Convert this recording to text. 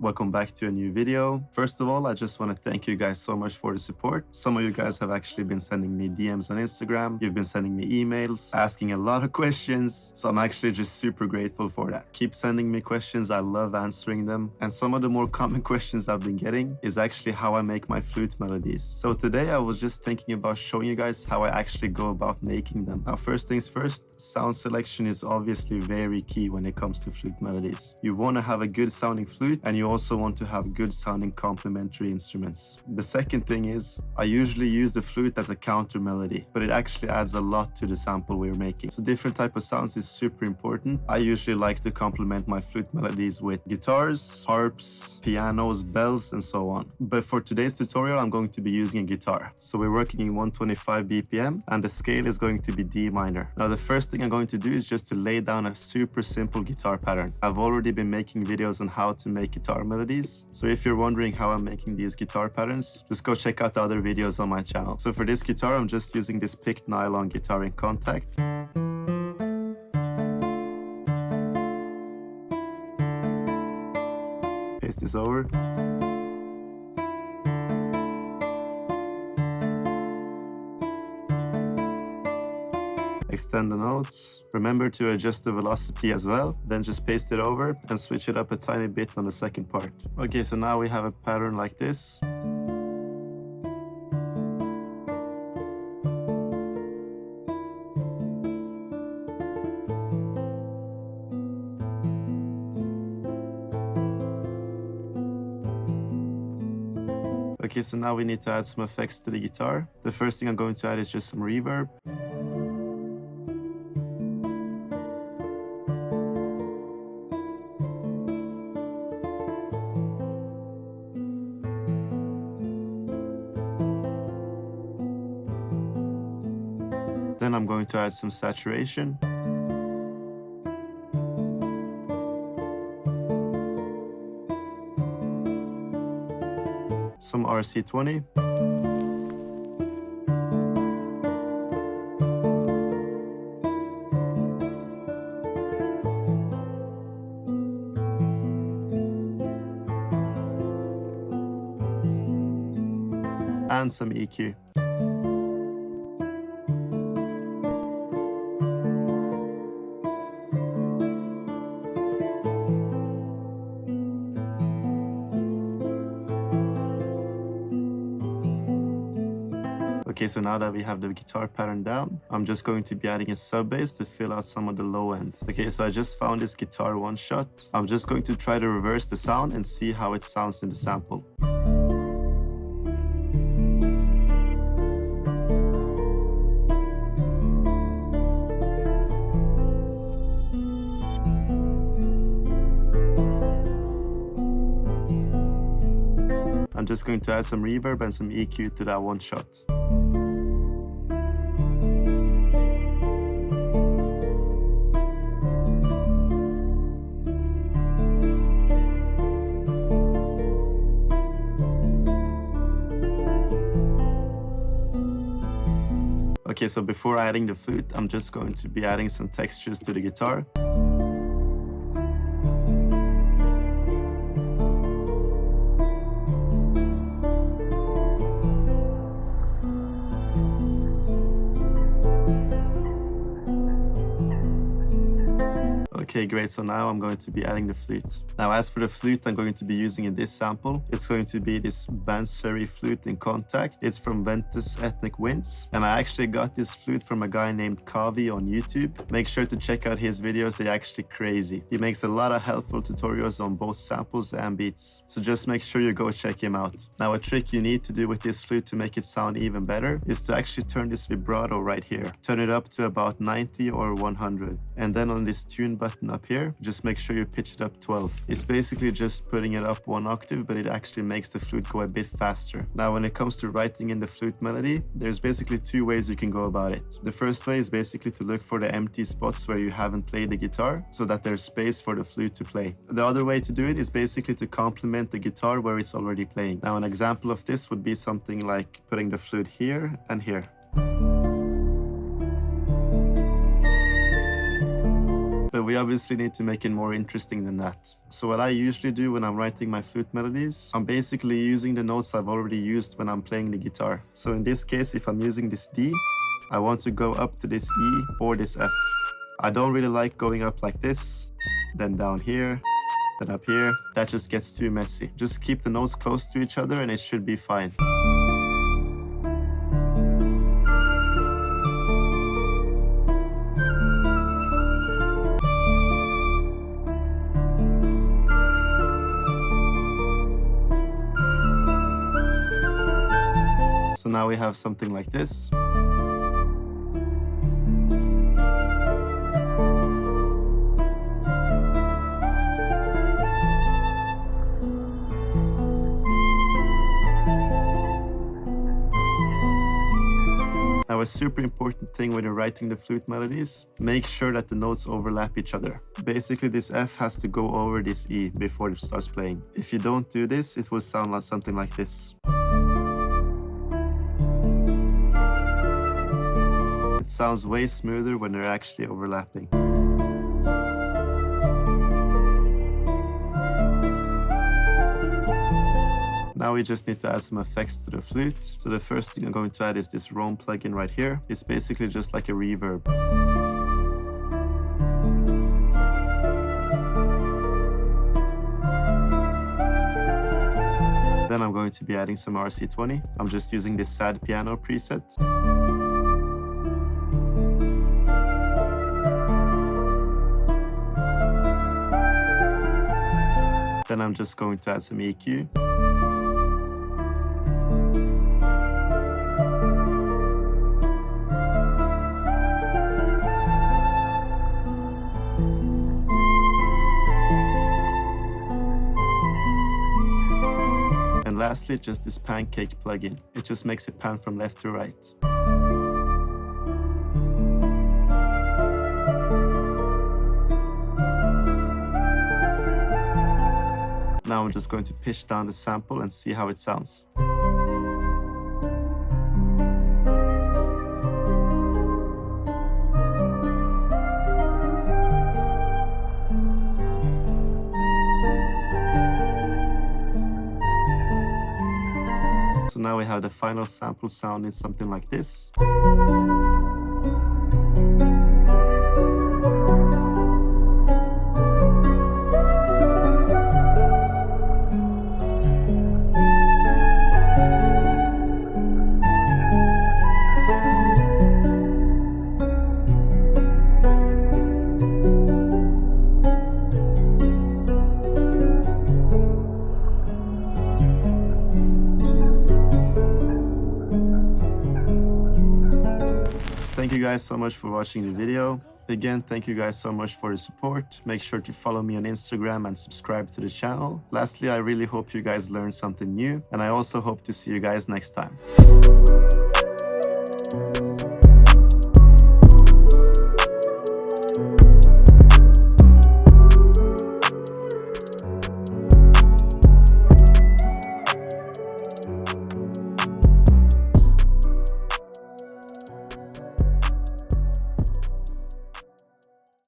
welcome back to a new video. First of all, I just want to thank you guys so much for the support. Some of you guys have actually been sending me DMs on Instagram. You've been sending me emails, asking a lot of questions. So I'm actually just super grateful for that. Keep sending me questions. I love answering them. And some of the more common questions I've been getting is actually how I make my flute melodies. So today I was just thinking about showing you guys how I actually go about making them. Now, first things first, sound selection is obviously very key when it comes to flute melodies. You want to have a good sounding flute, and you also want to have good sounding complementary instruments. The second thing is I usually use the flute as a counter melody, but it actually adds a lot to the sample we're making. So different type of sounds is super important. I usually like to complement my flute melodies with guitars, harps, pianos, bells, and so on. But for today's tutorial, I'm going to be using a guitar. So we're working in 125 BPM, and the scale is going to be D minor. Now, the first thing I'm going to do is just to lay down a super simple guitar pattern. I've already been making videos on how to make guitar melodies. So if you're wondering how I'm making these guitar patterns, just go check out the other videos on my channel. So for this guitar, I'm just using this picked nylon guitar in contact. Paste this over. Extend the notes. Remember to adjust the velocity as well. Then just paste it over and switch it up a tiny bit on the second part. Okay, so now we have a pattern like this. Okay, so now we need to add some effects to the guitar. The first thing I'm going to add is just some reverb. Then I'm going to add some saturation. Some RC20. And some EQ. Okay, so now that we have the guitar pattern down, I'm just going to be adding a sub bass to fill out some of the low end. Okay, so I just found this guitar one shot. I'm just going to try to reverse the sound and see how it sounds in the sample. I'm just going to add some reverb and some EQ to that one shot. Okay, so before adding the flute, I'm just going to be adding some textures to the guitar. Okay, great. So now I'm going to be adding the flute. Now, as for the flute, I'm going to be using in this sample. It's going to be this Bansuri flute in contact. It's from Ventus Ethnic Winds. And I actually got this flute from a guy named Kavi on YouTube. Make sure to check out his videos. They're actually crazy. He makes a lot of helpful tutorials on both samples and beats. So just make sure you go check him out. Now, a trick you need to do with this flute to make it sound even better is to actually turn this vibrato right here. Turn it up to about 90 or 100. And then on this tune button up here, just make sure you pitch it up 12. It's basically just putting it up one octave, but it actually makes the flute go a bit faster. Now, when it comes to writing in the flute melody, there's basically two ways you can go about it. The first way is basically to look for the empty spots where you haven't played the guitar so that there's space for the flute to play. The other way to do it is basically to complement the guitar where it's already playing. Now, an example of this would be something like putting the flute here and here. we obviously need to make it more interesting than that. So what I usually do when I'm writing my flute melodies, I'm basically using the notes I've already used when I'm playing the guitar. So in this case, if I'm using this D, I want to go up to this E or this F. I don't really like going up like this, then down here, then up here. That just gets too messy. Just keep the notes close to each other and it should be fine. So now we have something like this. Now, a super important thing when you're writing the flute melodies, make sure that the notes overlap each other. Basically, this F has to go over this E before it starts playing. If you don't do this, it will sound like something like this. It sounds way smoother when they're actually overlapping. Now we just need to add some effects to the flute. So the first thing I'm going to add is this Roam plugin right here. It's basically just like a reverb. Then I'm going to be adding some RC20. I'm just using this sad piano preset. Then I'm just going to add some EQ. And lastly, just this pancake plugin. It just makes it pan from left to right. Now I'm just going to pitch down the sample and see how it sounds. So now we have the final sample sounding something like this. Thank you guys so much for watching the video. Again, thank you guys so much for the support. Make sure to follow me on Instagram and subscribe to the channel. Lastly, I really hope you guys learned something new, and I also hope to see you guys next time.